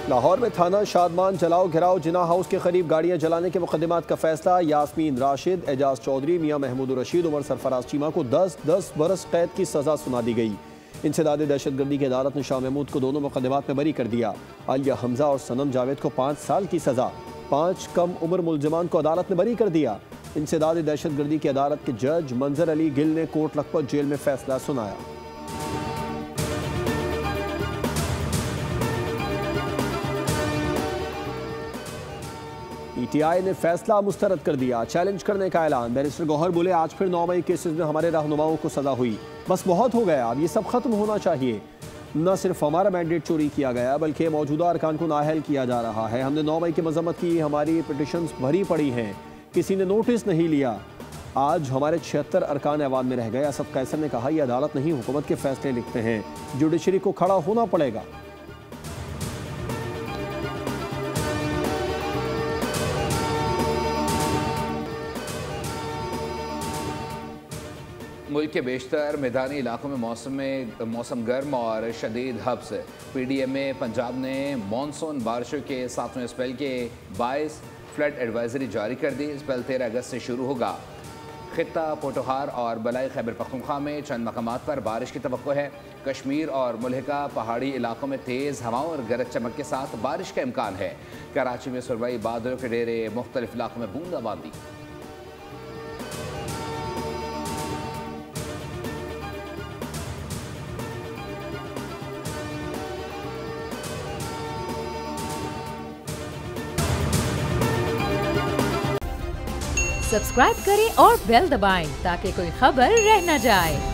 लाहौर में थाना शादमान जलाओ घिराव जिना हाउस के करीब गाड़ियां जलाने के मुकदमात का फैसला। यास्मीन राशिद, एजाज चौधरी, मियां महमूद रशीद, उमर सरफराज चीमा को 10 बरस कैद की सजा सुना दी गई। इंसदाद दहशतगर्दी की अदालत ने शाह महमूद को दोनों मुकदमात में बरी कर दिया। आलिया हमजा और सनम जावेद को 5 साल की सजा। 5 कम उम्र मुलजमान को अदालत ने बरी कर दिया। इंसदाद दहशतगर्दी की अदालत के जज मंजर अली गिल ने कोट लखपत जेल में फैसला सुनाया। PTI ने फैसला मुस्तरद कर दिया। चैलेंज करने का ऐलान। बैरिस्टर गौहर बोले, आज फिर 9 मई केसेस में हमारे रहनुमाओं को सजा हुई। बस बहुत हो गया, अब ये सब खत्म होना चाहिए। न सिर्फ हमारा मैंडेट चोरी किया गया बल्कि मौजूदा अरकान को नाअहल किया जा रहा है। हमने 9 मई की मजम्मत की, हमारी पिटिशंस भरी पड़ी हैं, किसी ने नोटिस नहीं लिया। आज हमारे 76 अरकान ऐवान में रह गए। असद कैसर ने कहा, यह अदालत नहीं, हुकूमत के फैसले लिखते हैं, जुडिशरी को खड़ा होना पड़ेगा। मुल्क के बेशतर मैदानी इलाकों में मौसम गर्म और शदीद हब्स। PDMA पंजाब ने मानसून बारिशों के 7वें स्पेल के 22 फ्लड एडवाइजरी जारी कर दी। स्पेल 13 अगस्त से शुरू होगा। खित्ता पोटोहार और बलाई खैबर पख्तूनख्वा में चंद मकामात पर बारिश की तवक्को है। कश्मीर और मुल्हिका पहाड़ी इलाकों में तेज़ हवाओं और गरज चमक के साथ बारिश का इम्कान है। कराची में सुरमई बादलों के डेरे, मुख्तलिफ इलाकों में बूंदाबांदी। सब्सक्राइब करें और बेल दबाएं ताकि कोई खबर रह न जाए।